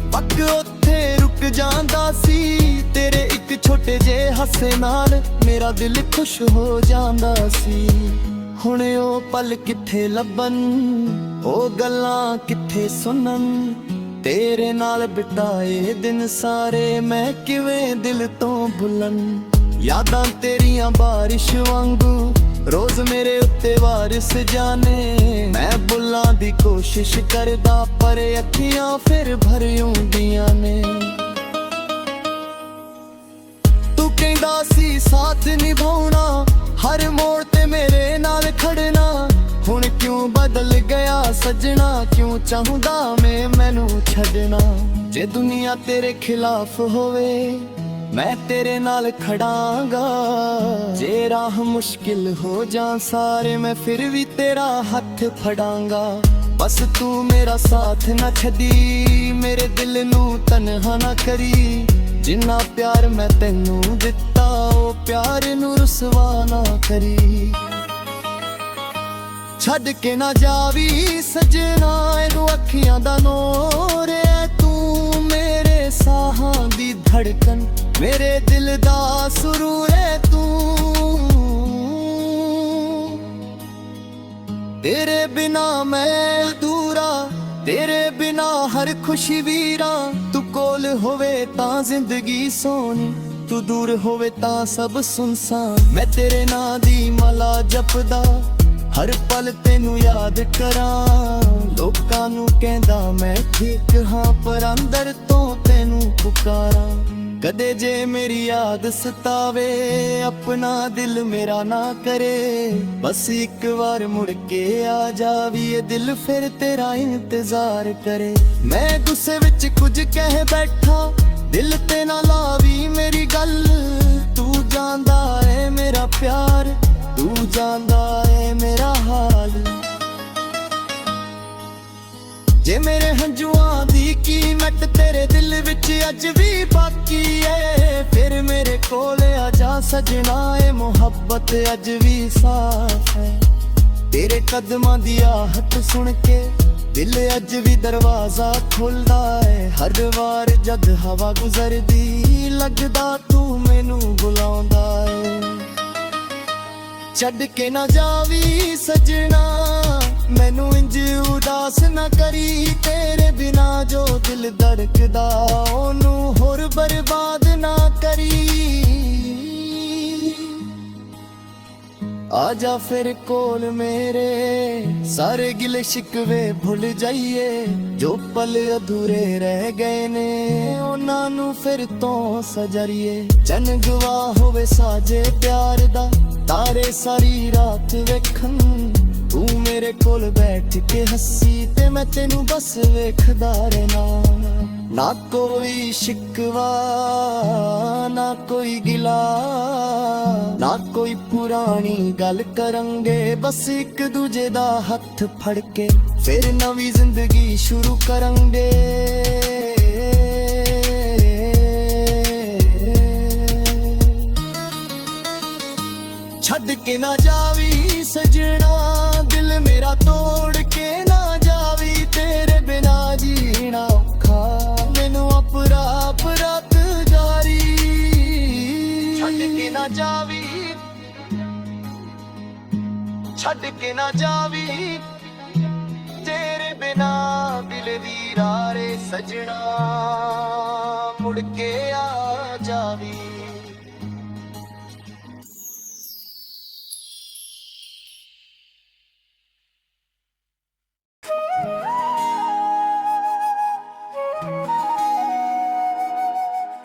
ਵਕਤ ਉੱਥੇ ਰੁਕ ਜਾਂਦਾ ਸੀ। ਤੇਰੇ ਇੱਕ ਛੋਟੇ ਜਿਹੇ ਹਾਸੇ ਨਾਲ ਮੇਰਾ ਦਿਲ ਖੁਸ਼ ਹੋ ਜਾਂਦਾ ਸੀ। ਹੁਣ ਉਹ ਪਲ ਕਿੱਥੇ ਲੱਭਣ, ਉਹ ਗੱਲਾਂ ਕਿੱਥੇ ਸੁਣਨ। ਤੇਰੇ ਨਾਲ ਬਿਤਾਏ ਦਿਨ ਸਾਰੇ ਮੈਂ ਕਿਵੇਂ ਦਿਲ ਤੋਂ ਭੁੱਲਣ। ਯਾਦਾਂ ਤੇਰੀਆਂ ਬਾਰਿਸ਼ ਵਾਂਗੂ ਰੋਜ਼ ਮੇਰੇ ਉੱਤੇ ਵਾਰਿਸ ਜਾਣੇ। ਮੈਂ ਭੁੱਲਾਂ ਦੀ ਕੋਸ਼ਿਸ਼ ਕਰਦਾ ਪਰ ਅੱਖੀਆਂ ਫਿਰ ਭਰ ਆਉਂਦੀਆਂ ਨੇ। ਤੂੰ ਕਹਿੰਦਾ ਸੀ ਸਾਥ ਨਿਭਾਉਣਾ ਹਰ ਮੋੜ ਤੇ ਮੇਰੇ ਨਾਲ ਖੜਨਾ। ਹੁਣ ਕਿਉਂ ਬਦਲ ਗਿਆ ਸੱਜਣਾ, ਕਿਉਂ ਚਾਹੁੰਦਾ ਮੈਨੂੰ ਛੱਡਣਾ। ਜੇ ਦੁਨੀਆ ਤੇਰੇ ਖਿਲਾਫ ਹੋਵੇ ਮੈਂ ਤੇਰੇ ਨਾਲ ਖੜਾਂਗਾ। ਜੇ ਰਾਹ ਮੁਸ਼ਕਿਲ ਹੋ ਜਾਂ ਸਾਰੇ ਮੈਂ ਫਿਰ ਵੀ ਤੇਰਾ ਹੱਥ ਫੜਾਂਗਾ। ਬਸ ਤੂੰ ਮੇਰਾ ਸਾਥ ਨਾ ਛੱਡੀ, ਮੇਰੇ ਦਿਲ ਨੂੰ ਤਨਹਾ ਨਾ ਕਰੀ। ਜਿੰਨਾ ਪਿਆਰ ਮੈਂ ਤੈਨੂੰ ਦਿੱਤਾ ਉਹ ਪਿਆਰ ਨੂੰ ਰੁਸਵਾ ਨਾ ਕਰੀ। ਛੱਡ ਕੇ ਨਾ ਜਾਵੀਂ ਸੱਜਣਾ ਇਹਨੂੰ ਅੱਖੀਆਂ ਦਾ ਨੂਰ ਐ। ਤੂੰ ਮੇਰੇ ਸਾਹਾਂ ਦੀ ਧੜਕਨ ਮੇਰੇ ਦਿਲ ਦਾ ਸੁਰੂਰ ਐ ਤੂੰ। ਤੇਰੇ ਬਿਨਾ ਮੈਂ ਅਧੂਰਾ, ਤੇਰੇ ਬਿਨਾ ਹਰ ਖੁਸ਼ੀ ਵੀਰਾ। ਤੂੰ ਕੋਲ ਹੋਵੇ ਤਾਂ ਜ਼ਿੰਦਗੀ ਸੋਹਣੀ, ਤੂੰ ਦੂਰ ਹੋਵੇ ਤਾਂ ਸਭ ਸੁਨਸਾਨ। ਮੈਂ ਤੇਰੇ ਨਾਂ ਦੀ ਮਾਲਾ ਜਪਦਾ ਹਰ ਪਲ ਤੈਨੂੰ ਯਾਦ ਕਰਾਂ। ਲੋਕਾਂ ਨੂੰ ਕਹਿੰਦਾ ਮੈਂ ਠੀਕ ਹਾਂ ਪਰ ਅੰਦਰ ਤੋਂ ਤੈਨੂੰ ਪੁਕਾਰਾਂ। ਕਦੇ ਜੇ ਮੇਰੀ ਯਾਦ ਸਤਾਵੇ ਆਪਣਾ ਦਿਲ ਮੇਰਾ ਨਾ ਕਰੇ। ਬਸ ਇੱਕ ਵਾਰ ਮੁੜ ਕੇ ਆ ਜਾਵੀਂ ਇਹ ਦਿਲ ਫਿਰ ਤੇਰਾ ਇੰਤਜ਼ਾਰ ਕਰੇ। ਮੈਂ ਗੁੱਸੇ ਵਿੱਚ ਕੁਝ ਕਹਿ ਬੈਠਾ ਦਿਲ ਤੇ ਨਾ ਲਾਵੀਂ ਮੇਰੀ ਗੱਲ। ਤੂੰ ਜਾਣਦਾ ਏ ਮੇਰਾ ਪਿਆਰ, ਤੂੰ ਜਾਣਦਾ ਏ ਮੇਰਾ ਹਾਲ। ਜੇ ਮੇਰੇ ਹੰਝੂਆਂ ਦੀ ਕੀਮਤ ਤੇਰੇ ਦਿਲ ਵਿੱਚ ਅੱਜ ਵੀ ਬਾਕੀ ਏ। ਫਿਰ ਮੇਰੇ ਕੋਲ ਆ ਜਾ ਸਜਣਾ ਏ ਮੁਹੱਬਤ ਅੱਜ ਵੀ ਸਾਫ਼ ਹੈ। ਤੇਰੇ ਕਦਮਾਂ ਦੀ ਆਹਟ ਸੁਣ ਕੇ ਦਿਲ ਅੱਜ ਵੀ ਦਰਵਾਜ਼ਾ ਖੁੱਲਦਾ ਏ। ਹਰ ਵਾਰ ਜਦ ਹਵਾ ਗੁਜ਼ਰਦੀ ਲੱਗਦਾ ਤੂੰ ਮੈਨੂੰ ਬੁਲਾਉਂਦਾ ਏ। ਛੱਡ ਕੇ ਨਾ ਜਾਵੀਂ ਸੱਜਣਾ ਮੈਨੂੰ ਇੰਜ ਉਦਾਸ ਨਾ ਕਰੀ। ਤੇਰੇ ਬਿਨਾ ਜੋ ਦਿਲ ਧੜਕਦਾ ਉਹਨੂੰ ਹੋਰ ਬਰਬਾਦ ਨਾ ਕਰੀ। ਆਜਾ ਫਿਰ ਕੋਲ ਮੇਰੇ ਸਾਰੇ ਗਿਲੇ ਸ਼ਿਕਵੇ ਭੁੱਲ ਜਾਈਏ। ਜੋ ਪਲ ਅਧੂਰੇ ਰਹਿ ਗਏ ਨੇ ਉਹਨਾਂ ਨੂੰ ਫਿਰ ਤੋਂ ਸਜਰੀਏ। ਚੰਨ ਗਵਾ ਹੋਵੇ ਸਾਜੇ ਪਿਆਰ ਦਾ ਤਾਰੇ ਸਾਰੀ ਰਾਤ ਵੇਖਣ। ਤੂੰ ਮੇਰੇ ਕੋਲ ਬੈਠ ਕੇ ਹੱਸੀ ਤੇ ਮੈਂ ਤੈਨੂੰ ਬਸ ਵੇਖਦਾ ਰਹਿਣਾ। ਨਾ ਕੋਈ ਸ਼ਿਕਵਾ ਨਾ ਕੋਈ ਗਿਲਾ, ਨਾ ਕੋਈ ਪੁਰਾਣੀ ਗੱਲ ਕਰਾਂਗੇ, ਬਸ ਇੱਕ ਦੂਜੇ ਦਾ ਹੱਥ ਫੜ ਕੇ ਫਿਰ ਨਵੀਂ ਜ਼ਿੰਦਗੀ ਸ਼ੁਰੂ ਕਰਾਂਗੇ। ਛੱਡ ਕੇ ਨਾ ਜਾਵੀ ਸਜਣਾ, ਦਿਲ ਮੇਰਾ ਤੋੜ ਕੇ ਨਾ ਜਾਵੀ, ਤੇਰੇ ਬਿਨਾ ਜੀਣਾ ਔਖਾ ਮੈਨੂੰ ਅਪਰਾਪ ਰਾਤ ਜਾਰੀ। ਛੱਡ ਕੇ ਨਾ ਜਾਵੀ, ਛੱਡ ਕੇ ਨਾ ਜਾਵੀ, ਤੇਰੇ ਬਿਨਾ ਦਿਲ ਦੀ ਰਾਰੇ ਸਜਣਾ, ਮੁੜ ਕੇ ਆ ਜਾਵੀ।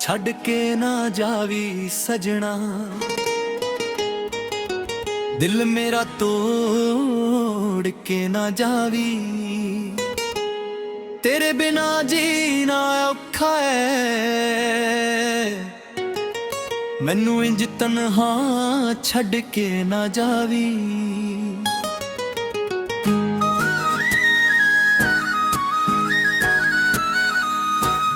ਛੱਡ ਕੇ ਨਾ ਜਾਵੀ ਸਜਣਾ, ਦਿਲ ਮੇਰਾ ਤੋੜ ਕੇ ਨਾ ਜਾਵੀ, ਤੇਰੇ ਬਿਨਾ ਜੀਣਾ ਔਖਾ ਹੈ ਮੈਨੂੰ ਇੰਜ ਤਨਹਾ ਛੱਡ ਕੇ ਨਾ ਜਾਵੀ।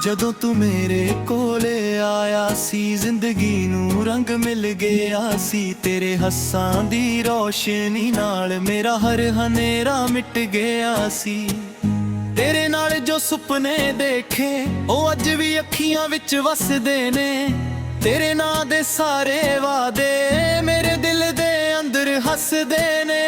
ਜਦੋਂ ਤੂੰ ਮੇਰੇ ਕੋਲੇ ਆਇਆ ਸੀ, ਜ਼ਿੰਦਗੀ ਨੂੰ ਰੰਗ ਮਿਲ ਗਿਆ ਸੀ, ਤੇਰੇ ਹੱਸਾਂ ਦੀ ਰੋਸ਼ਨੀ ਨਾਲ ਮੇਰਾ ਹਰ ਹਨੇਰਾ ਮਿਟ ਗਿਆ ਸੀ। ਤੇਰੇ ਨਾਲ ਜੋ ਸੁਪਨੇ ਦੇਖੇ ਉਹ ਅੱਜ ਵੀ ਅੱਖੀਆਂ ਵਿੱਚ ਵਸਦੇ ਨੇ, ਤੇਰੇ ਨਾਂ ਦੇ ਸਾਰੇ ਵਾਅਦੇ ਮੇਰੇ ਦਿਲ ਦੇ ਅੰਦਰ ਹੱਸਦੇ ਨੇ।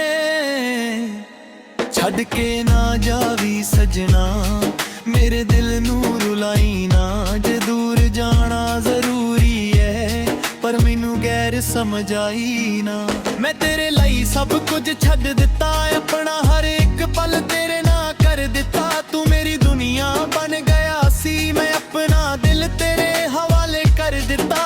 ਛੱਡ ਕੇ ਨਾ ਜਾਵੀ ਸਜਣਾ, ਮੇਰੇ ਦਿਲ ਨੂੰ ਰੁਲਾਈ ਨਾ, ਜੇ ਦੂਰ ਜਾਣਾ ਜ਼ਰੂਰੀ ਹੈ ਪਰ ਮੈਨੂੰ ਗੈਰ ਸਮਝ ਆਈ ਨਾ। ਮੈਂ ਤੇਰੇ ਲਈ ਸਭ ਕੁਝ ਛੱਡ ਦਿੱਤਾ, ਆਪਣਾ ਹਰ ਇੱਕ ਪਲ ਤੇਰੇ ਨਾਲ ਕਰ ਦਿੱਤਾ, ਤੂੰ ਮੇਰੀ ਦੁਨੀਆ ਬਣ ਗਿਆ ਸੀ, ਮੈਂ ਆਪਣਾ ਦਿਲ ਤੇਰੇ ਹਵਾਲੇ ਕਰ ਦਿੱਤਾ।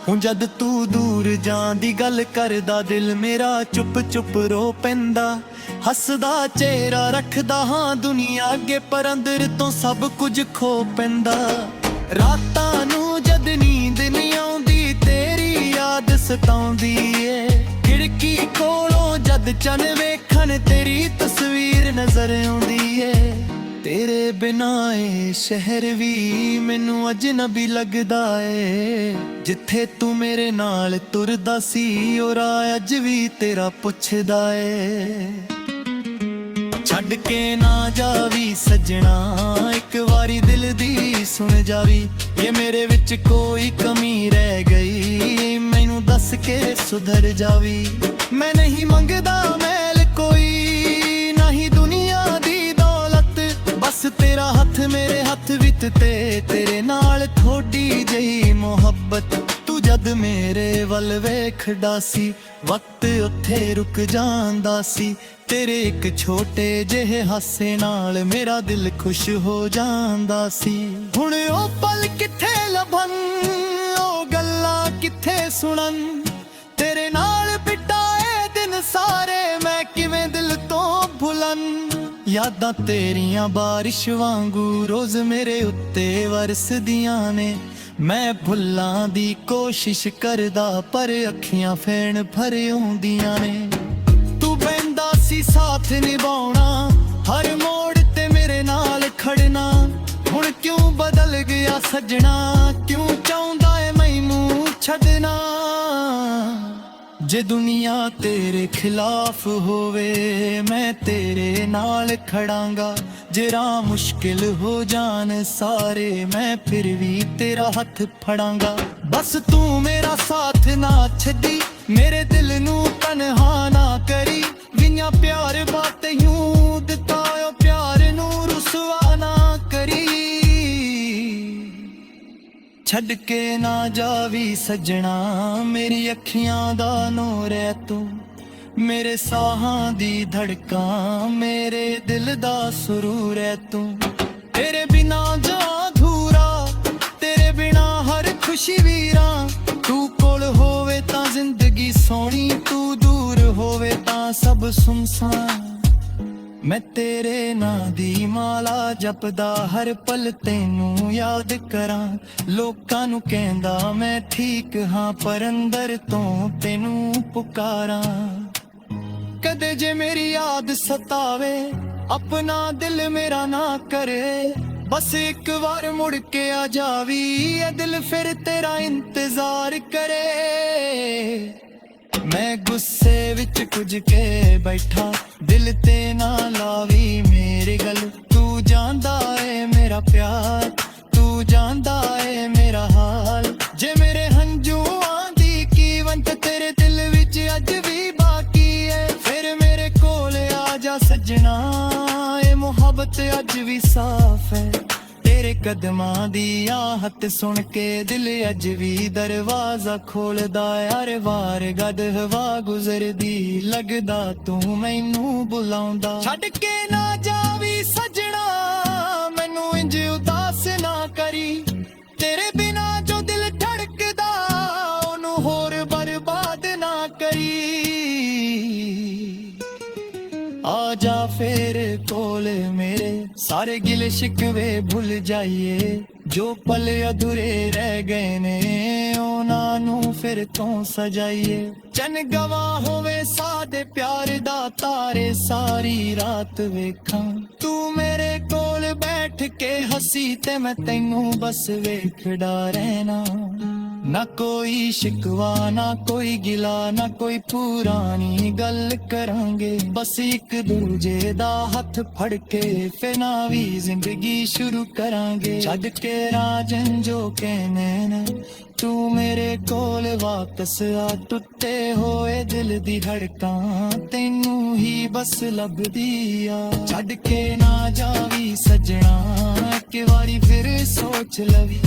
ਹੁਣ ਜਦ ਤੂੰ ਦੂਰ ਜਾਣ ਦੀ ਗੱਲ ਕਰਦਾ, ਦਿਲ ਮੇਰਾ ਚੁੱਪ ਚੁੱਪ ਰੋ ਪੈਂਦਾ, ਹੱਸਦਾ ਚਿਹਰਾ ਰੱਖਦਾ ਹਾਂ ਦੁਨੀਆ ਅੱਗੇ, ਪਰ ਅੰਦਰ ਤੋਂ ਸਭ ਕੁਝ ਖੋ ਪੈਂਦਾ। ਰਾਤਾਂ ਨੂੰ ਜਦ ਨੀਂਦ ਨਹੀਂ ਆਉਂਦੀ, ਤੇਰੀ ਯਾਦ ਸਤਾਉਂਦੀ ਏ, ਖਿੜਕੀ ਕੋਲੋਂ ਜਦ ਚੰਨ ਵੇਖਣ ਤੇਰੀ ਤਸਵੀਰ ਨਜ਼ਰ ਆਉਂਦੀ ਏ। ਤੇਰੇ ਬਿਨਾ ਏ ਸ਼ਹਿਰ ਵੀ ਮੈਨੂੰ ਅਜਨਬੀ ਲੱਗਦਾ ਏ, ਜਿੱਥੇ ਤੂੰ ਮੇਰੇ ਨਾਲ ਤੁਰਦਾ ਸੀ ਉਹ ਰਾਹ ਅੱਜ ਵੀ ਤੇਰਾ ਪੁੱਛਦਾ ਏ। ਛੱਡ ਕੇ ਨਾ ਜਾਵੀ ਸਜਣਾ, ਇੱਕ ਵਾਰੀ ਦਿਲ ਦੀ ਸੁਣ ਜਾਵੀ, ਇਹ ਮੇਰੇ ਵਿੱਚ ਕੋਈ ਕਮੀ ਰਹਿ ਗਈ ਮੈਨੂੰ ਦੱਸ ਕੇ ਸੁਧਰ ਜਾਵੀ। ਮੈਂ ਨਹੀਂ ਮੰਗਦਾ ਮੈਲ ਕੋਈ, ਨਾ ਹੀ ਦੁਨੀਆ ਦੀ ਦੌਲਤ, ਬਸ ਤੇਰਾ ਹੱਥ ਮੇਰੇ ਹੱਥ ਵਿੱਚ ਤੇ ਤੇਰੇ ਨਾਲ ਥੋੜੀ ਜਿਹੀ ਮੁਹੱਬਤ। ਤੂੰ ਜਦ ਮੇਰੇ ਵੱਲ ਵੇਖਦਾ ਸੀ ਵਕਤ ਉੱਥੇ ਰੁਕ ਜਾਂਦਾ ਸੀ, ਤੇਰੇ ਇੱਕ ਛੋਟੇ ਜਿਹੇ ਹਾਸੇ ਨਾਲ ਮੇਰਾ ਦਿਲ ਖੁਸ਼ ਹੋ ਜਾਂਦਾ ਸੀ। ਹੁਣ ਉਹ ਪਲ ਕਿੱਥੇ ਲੱਭਣ, ਉਹ ਗੱਲਾਂ ਕਿੱਥੇ ਸੁਣਨ, ਤੇਰੇ ਨਾਲ ਬਿਤਾਏ ਦਿਨ ਸਾਰੇ ਮੈਂ ਕਿਵੇਂ ਦਿਲ ਤੋਂ ਭੁੱਲਣ। ਯਾਦਾਂ ਤੇਰੀਆਂ ਬਾਰਿਸ਼ ਵਾਂਗੂ ਰੋਜ਼ ਮੇਰੇ ਉੱਤੇ ਵਰਸਦੀਆਂ ਨੇ, ਮੈਂ ਭੁੱਲਾਂ ਦੀ ਕੋਸ਼ਿਸ਼ ਕਰਦਾ ਪਰ ਅੱਖੀਆਂ ਫੇਣ ਭਰ ਆਉਂਦੀਆਂ ਨੇ। ਤੂੰ ਬੈਂਦਾ ਸੀ ਸਾਥ ਨਿਭਾਉਣਾ, ਹਰ ਮੋੜ ਤੇ ਮੇਰੇ ਨਾਲ ਖੜਨਾ, ਹੁਣ ਕਿਉਂ ਬਦਲ ਗਿਆ ਸੱਜਣਾ, ਕਿਉਂ ਚਾਹੁੰਦਾ ਏ ਮੈਨੂੰ ਛੱਡਣਾ। ਜੇ ਦੁਨੀਆ ਤੇਰੇ ਖਿਲਾਫ ਹੋਵੇ ਮੈਂ ਤੇਰੇ ਨਾਲ ਖੜਾਂਗਾ, ਜੇ ਰਾਹ ਮੁਸ਼ਕਿਲ ਹੋ ਜਾਣ ਸਾਰੇ ਮੈਂ ਫਿਰ ਵੀ ਤੇਰਾ ਹੱਥ ਫੜਾਂਗਾ। ਬਸ ਤੂੰ ਮੇਰਾ ਸਾਥ ਨਾ ਛੱਡੀ, ਮੇਰੇ ਦਿਲ ਨੂੰ ਤਨਹਾ ਨਾ ਕਰੀ, ਬਿਨਾਂ ਪਿਆਰ ਬਾਤ ਯੂੰ ਦਿੱਤਾ ਓ ਪਿਆਰ ਨੂੰ ਰੁਸਵਾ ਨਾ ਕਰੀ। ਛੱਡ ਕੇ ਨਾ ਜਾਵੀ ਸੱਜਣਾ, ਮੇਰੀ ਅੱਖੀਆਂ ਦਾ ਨੂਰ ਐ ਤੂੰ, ਮੇਰੇ ਸਾਹਾਂ ਦੀ ਧੜਕਾਂ, ਮੇਰੇ ਦਿਲ ਦਾ ਸਰੂਰ ਐ ਤੂੰ। ਤੇਰੇ ਬਿਨਾ ਜੋ ਅਧੂਰਾ, ਤੇਰੇ ਬਿਨਾ ਹਰ ਖੁਸ਼ੀ ਵੀਰਾਂ, ਤੂੰ ਕੋਲ ਹੋਵੇ ਤਾਂ ਜ਼ਿੰਦਗੀ ਸੋਹਣੀ, ਤੂੰ ਦੂਰ ਹੋਵੇ ਤਾਂ ਦੁਨੀਆ ਸਭ ਸੁਨਸਾਨ ਮੈਂ ਤੇਰੇ ਨਾਂ ਦੀ ਮਾਲਾ ਜਪਦਾ ਹਰ ਪਲ ਤੈਨੂੰ ਯਾਦ ਕਰਾਂ ਲੋਕਾਂ ਨੂੰ ਕਹਿੰਦਾ ਮੈਂ ਠੀਕ ਹਾਂ ਪਰ ਅੰਦਰ ਤੋਂ ਤੈਨੂੰ ਪੁਕਾਰਾਂ ਕਦੇ ਜੇ ਮੇਰੀ ਯਾਦ ਸਤਾਵੇ ਆਪਣਾ ਦਿਲ ਮੇਰਾ ਨਾ ਕਰੇ ਬਸ ਇੱਕ ਵਾਰ ਮੁੜ ਕੇ ਆ ਜਾਵੀ ਇਹ ਦਿਲ ਫਿਰ ਤੇਰਾ ਇੰਤਜ਼ਾਰ ਕਰੇ ਮੈਂ ਗੁੱਸੇ ਵਿੱਚ ਕੁਝ ਕੇ ਬੈਠਾ ਦਿਲ ਤੇ ਨਾ ਲਾਵੀ ਮੇਰੇ ਗੱਲ ਤੂੰ ਜਾਣਦਾ ਏ ਮੇਰਾ ਪਿਆਰ ਤੂੰ ਜਾਣਦਾ ਏ ਮੇਰਾ ਹਾਲ ਜੇ ਮੇਰੇ ਹੰਝੂਆਂ ਦੀ ਕੀਮਤ ਤੇਰੇ ਦਿਲ ਵਿੱਚ ਅੱਜ ਵੀ ਬਾਕੀ ਏ ਫਿਰ ਮੇਰੇ ਕੋਲ ਆ ਜਾ ਸੱਜਣਾ ਇਹ ਮੁਹੱਬਤ ਅੱਜ ਵੀ ਸਾਫ਼ ਹੈ ਤੇਰੇ ਕਦਮਾਂ ਦੀ ਆਹਟ ਸੁਣ ਕੇ ਦਿਲ ਅੱਜ ਵੀ ਦਰਵਾਜ਼ਾ ਖੋਲਦਾ ਯਾਰ ਵਾਰ ਗਦ ਹਵਾ ਗੁਜ਼ਰਦੀ ਲੱਗਦਾ ਤੂੰ ਮੈਨੂੰ ਬੁਲਾਉਂਦਾ ਛੱਡ ਕੇ ਨਾ ਜਾਵੀ ਸੱਜਣਾ ਮੈਨੂੰ ਇੰਜ ਉਦਾਸ ਨਾ ਕਰੀ ਤੇਰੇ ਬਿਨਾ ਜੋ ਦਿਲ ਧੜਕਦਾ ਉਹਨੂੰ ਹੋਰ ਬਰਬਾਦ ਨਾ ਕਰੀ ਆ ਜਾ ਫੇਰ ਕੋਲ ਮੇਰੇ ਸਾਰੇ ਗਿਲੇ ਸ਼ਿਕਵੇ ਭੁੱਲ ਜਾਈਏ ਜੋ ਪਲ ਅਧੂਰੇ ਰਹਿ ਗਏ ਨੇ ਉਹਨਾਂ ਨੂੰ ਫਿਰ ਤੋਂ ਸਜਾਈਏ ਚੰਨ ਗਵਾ ਹੋਵੇ ਸਾਡੇ ਪਿਆਰ ਦਾ ਤਾਰੇ ਸਾਰੀ ਰਾਤ ਵੇਖਾਂ ਤੂੰ ਮੇਰੇ ਕੋਲ ਬੈਠ ਕੇ ਹੱਸੀ ਤੇ ਮੈਂ ਤੈਨੂੰ ਬਸ ਵੇਖਦਾ ਰਹਿਣਾ ਨਾ ਕੋਈ ਸ਼ਿਕਵਾ ਨਾ ਕੋਈ ਗਿਲਾ ਨਾ ਕੋਈ ਪੁਰਾਣੀ ਗੱਲ ਕਰਾਂਗੇ ਬਸ ਇੱਕ ਦੂਜੇ ਦਾ ਹੱਥ ਫੜ ਕੇ ਫਿਰ ਨਵੀਂ ਜ਼ਿੰਦਗੀ ਸ਼ੁਰੂ ਕਰਾਂਗੇ ਛੱਡ ਕੇ ਰਾਜਨ ਜੋ ਕਹਿੰਦੇ ਨੇ ਤੂੰ ਮੇਰੇ ਕੋਲ ਵਾਪਸ ਆ ਟੁੱਟੇ ਹੋਏ ਦਿਲ ਦੀ ਧੜਕਾਂ ਤੈਨੂੰ ਹੀ ਬਸ ਲੱਭਦੀ ਆ ਛੱਡ ਕੇ ਨਾ ਜਾਵੀ ਸੱਜਣਾ ਇੱਕ ਵਾਰੀ ਫਿਰ ਸੋਚ ਲਵੀ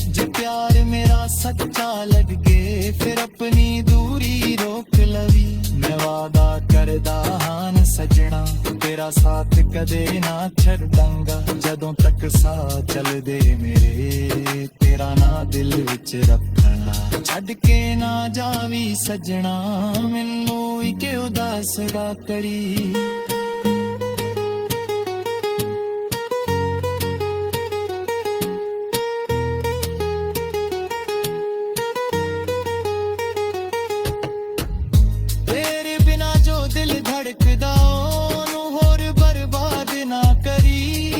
ਜੇ ਪਿਆਰ ਮੇਰਾ ਸੱਚਾ ਲੱਗੇ ਫਿਰ ਆਪਣੀ ਦੂਰੀ ਰੋਕ ਲਵੀ ਮੈਂ ਵਾਦਾ ਕਰਦਾ ਹਾਂ ਸੱਜਣਾ ਤੇਰਾ ਸਾਥ ਕਦੇ ਨਾ ਛੱਡਾਂਗਾ ਜਦੋਂ ਤੱਕ ਸਾਹ ਚੱਲਦੇ ਮੇਰੇ ਤੇਰਾ ਨਾਂ ਦਿਲ ਵਿੱਚ ਰੱਖਣਾ ਛੱਡ ਕੇ ਨਾ ਜਾਵੀ ਸੱਜਣਾ ਮੈਨੂੰ ਇੱਕ ਉਦਾਸ ਨਾ ਕਰੀ ਧੜਕਦਾ ਉਹਨੂੰ ਹੋਰ ਬਰਬਾਦ ਨਾ ਕਰੀ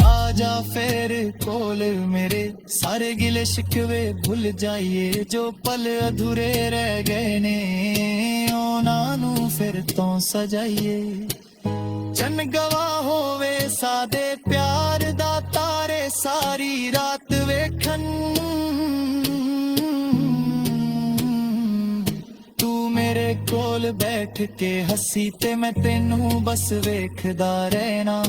ਆ ਜਾ ਫੇਰ ਕੋਲ ਮੇਰੇ ਸਾਰੇ ਗਿਲੇ ਸ਼ਿਕਵੇ ਭੁੱਲ ਜਾਈਏ ਜੋ ਪਲ ਅਧੂਰੇ ਰਹਿ ਗਏ ਨੇ ਉਹਨਾਂ ਨੂੰ ਫਿਰ ਤੋਂ ਸਜਾਈਏ ਚੰਨ ਗਵਾ ਹੋਵੇ ਸਾਡੇ ਪਿਆਰ ਦਾ ਤਾਰੇ ਸਾਰੀ ਰਾਤ ਵੇਖਣ ਮੇਰੇ ਕੋਲ ਬੈਠ ਕੇ ਹੱਸੀ ਤੇ ਮੈਂ ਤੈਨੂੰ ਬਸ ਵੇਖਦਾ ਰਹਿਣਾ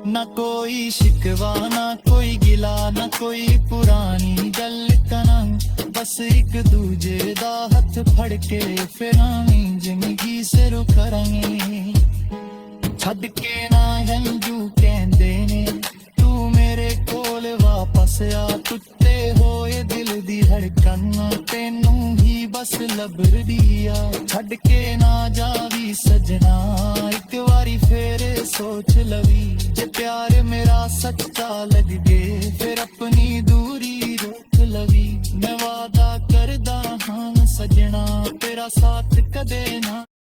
ਨਾ ਕੋਈ ਸ਼ਿਕਵਾ ਨਾ ਕੋਈ ਗਿਲਾ ਨਾ ਕੋਈ ਪੁਰਾਣੀ ਗੱਲ ਕਰਾਂ ਬਸ ਇੱਕ ਦੂਜੇ ਦਾ ਹੱਥ ਫੜ ਕੇ ਫਿਰ ਨਵੀਂ ਜ਼ਿੰਦਗੀ ਸ਼ੁਰੂ ਕਰਾਂਗੇ ਛੱਡ ਕੇ ਨਾ ਹੰਝੂ ਕਹਿੰਦੇ ਨੇ ਤੂੰ ਮੇਰੇ ਕੋਲ ਵਾਪਸ ਆ ਟੁੱਟੇ ਹੋਏ ਦਿਲ ਦੀ ਧੜਕਣ ਤੈਨੂੰ ਹੀ ਬਸ ਲੱਭਦੀ ਆ ਛੱਡ ਕੇ ਨਾ ਜਾਵੀ ਸੱਜਣਾ ਇੱਕ ਵਾਰੀ ਫੇਰ ਸੋਚ ਲਵੀ ਜੇ ਪਿਆਰ ਮੇਰਾ ਸੱਚਾ ਲੱਗੇ ਫਿਰ ਆਪਣੀ ਦੂਰੀ ਰੋਕ ਲਵੀ ਮੈਂ ਵਾਦਾ ਕਰਦਾ ਹਾਂ ਸੱਜਣਾ ਤੇਰਾ ਸਾਥ ਕਦੇ ਨਾ